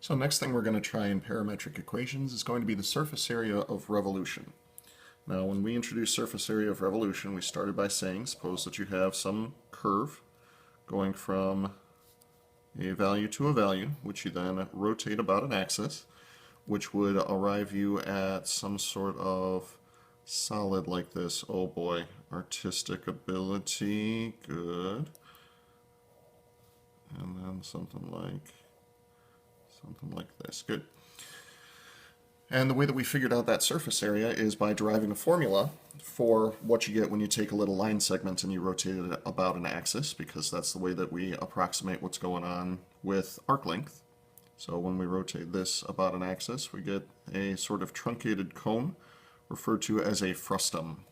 So next thing we're going to try in parametric equations is going to be the surface area of revolution. Now when we introduced surface area of revolution, we started by saying, suppose that you have some curve going from a value to a value, which you then rotate about an axis, which would arrive you at some sort of solid like this. Oh boy, artistic ability, good. And then something like this, good. And the way that we figured out that surface area is by deriving a formula for what you get when you take a little line segment and you rotate it about an axis, because that's the way that we approximate what's going on with arc length. So when we rotate this about an axis, we get a sort of truncated cone referred to as a frustum.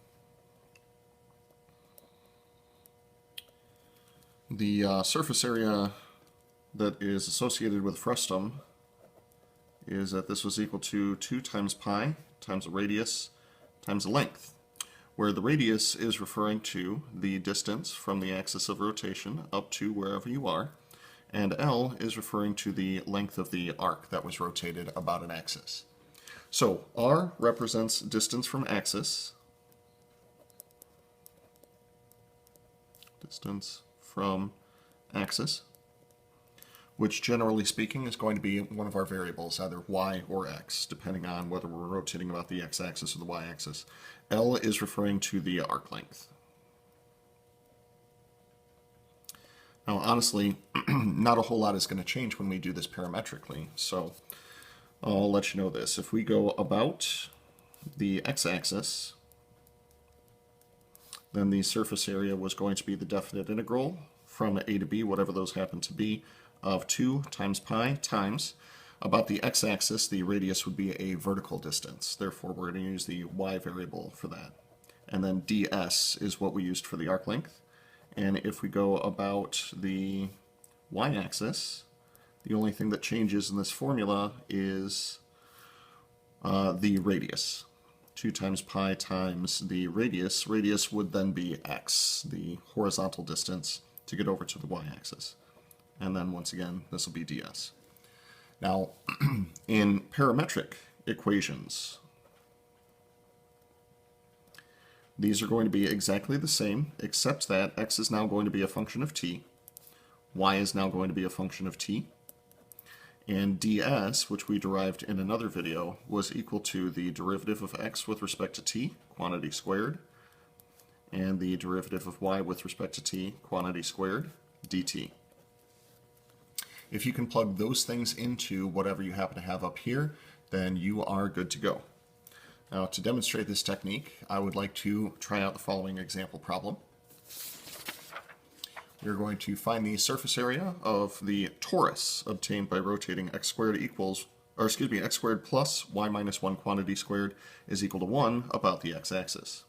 The surface area that is associated with frustum is that this was equal to 2 times pi times the radius times the length, where the radius is referring to the distance from the axis of rotation up to wherever you are, and L is referring to the length of the arc that was rotated about an axis. So R represents distance from axis, which generally speaking is going to be one of our variables, either y or x, depending on whether we're rotating about the x-axis or the y-axis. L is referring to the arc length. Now honestly, not a whole lot is going to change when we do this parametrically, so I'll let you know this. If we go about the x-axis, then the surface area was going to be the definite integral from a to b, whatever those happen to be, of 2 times pi times, about the x-axis, the radius would be a vertical distance. Therefore, we're going to use the y variable for that. And then ds is what we used for the arc length. And if we go about the y-axis, the only thing that changes in this formula is the radius. 2 times pi times the radius. Radius would then be x, the horizontal distance, to get over to the y-axis. And then once again, this will be ds. Now, in parametric equations, these are going to be exactly the same, except that x is now going to be a function of t, y is now going to be a function of t, and ds, which we derived in another video, was equal to the derivative of x with respect to t, quantity squared, and the derivative of y with respect to t, quantity squared, dt. If you can plug those things into whatever you happen to have up here, then you are good to go. Now, to demonstrate this technique, I would like to try out the following example problem. We're going to find the surface area of the torus obtained by rotating x squared x squared plus y minus 1 quantity squared is equal to 1 about the x-axis.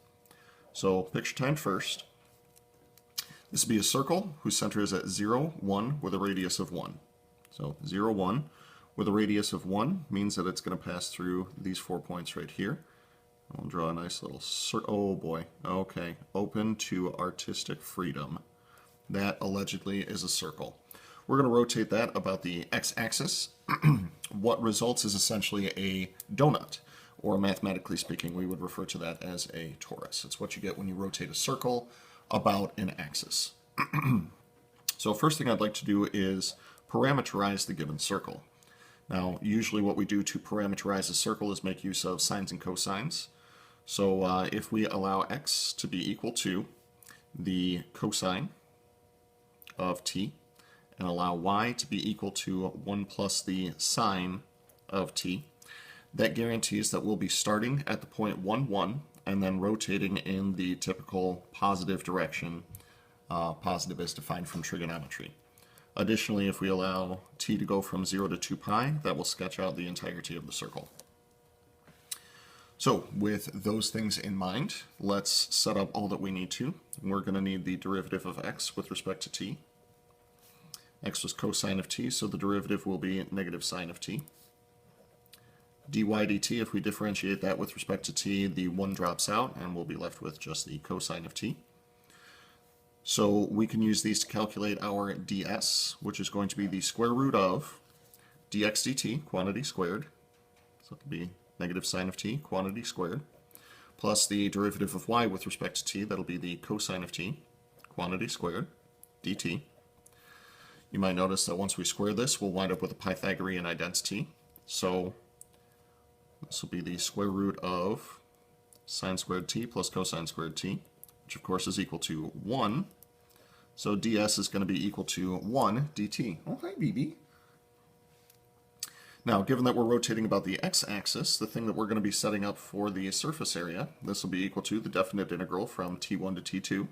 So picture time first. This will be a circle whose center is at 0, 1 with a radius of 1. So 0, 1 with a radius of 1 means that it's going to pass through these 4 points right here. I'll draw a nice little circle. Oh boy. Okay. Open to artistic freedom. That allegedly is a circle. We're going to rotate that about the x-axis. What results is essentially a donut, or mathematically speaking, we would refer to that as a torus. It's what you get when you rotate a circle about an axis. So first thing I'd like to do is parameterize the given circle. Now, usually what we do to parameterize a circle is make use of sines and cosines. So if we allow x to be equal to the cosine of t, and allow y to be equal to 1 plus the sine of t, that guarantees that we'll be starting at the point 1, 1, and then rotating in the typical positive direction. Positive is defined from trigonometry. Additionally, if we allow t to go from 0 to 2 pi, that will sketch out the entirety of the circle. So with those things in mind, let's set up all that we need to. We're going to need the derivative of x with respect to t. X was cosine of t, so the derivative will be negative sine of t. dy dt, if we differentiate that with respect to t, the 1 drops out, and we'll be left with just the cosine of t. So we can use these to calculate our ds, which is going to be the square root of dx dt, quantity squared, so it'll be negative sine of t, quantity squared, plus the derivative of y with respect to t, that'll be the cosine of t, quantity squared, dt. You might notice that once we square this, we'll wind up with a Pythagorean identity. So this will be the square root of sine squared t plus cosine squared t, which of course is equal to 1. So ds is going to be equal to 1 dt. Oh, hi, BB. Now, given that we're rotating about the x-axis, the thing that we're going to be setting up for the surface area, this will be equal to the definite integral from t1 to t2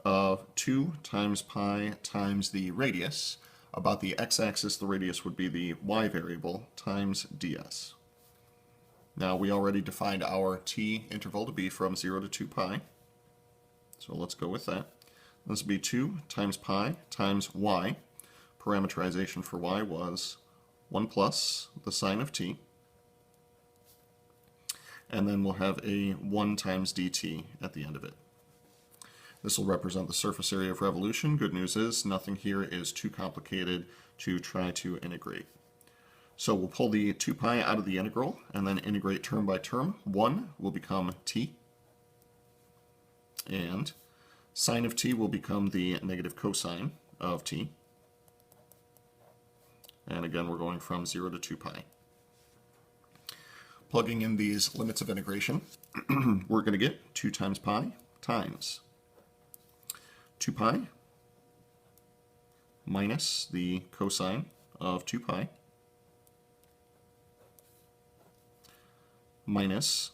of 2 times pi times the radius. About the x-axis, the radius would be the y variable times ds. Now, we already defined our t interval to be from 0 to 2 pi, so let's go with that. This would be 2 times pi times y. Parameterization for y was 1 plus the sine of t, and then we'll have a 1 times dt at the end of it. This will represent the surface area of revolution. Good news is nothing here is too complicated to try to integrate. So we'll pull the 2 pi out of the integral and then integrate term by term. 1 will become t, and sine of t will become the negative cosine of t. And again, we're going from 0 to 2 pi. Plugging in these limits of integration, we're going to get 2 times pi times 2 pi minus the cosine of 2 pi minus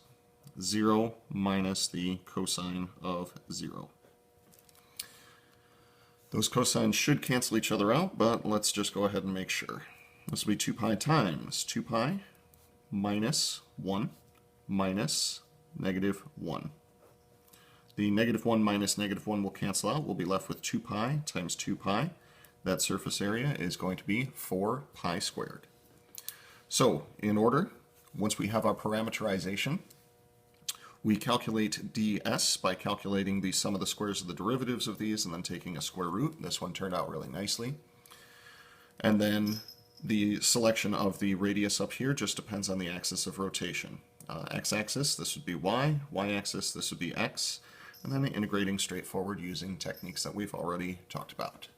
0 minus the cosine of 0. Those cosines should cancel each other out, but let's just go ahead and make sure. This will be 2 pi times 2 pi minus 1 minus negative 1. The negative 1 minus negative 1 will cancel out. We'll be left with 2 pi times 2 pi. That surface area is going to be 4 pi squared. So, in order, once we have our parameterization, we calculate ds by calculating the sum of the squares of the derivatives of these and then taking a square root. This one turned out really nicely. And then the selection of the radius up here just depends on the axis of rotation. X-axis, this would be y. Y-axis, this would be x. And then integrating straightforward using techniques that we've already talked about.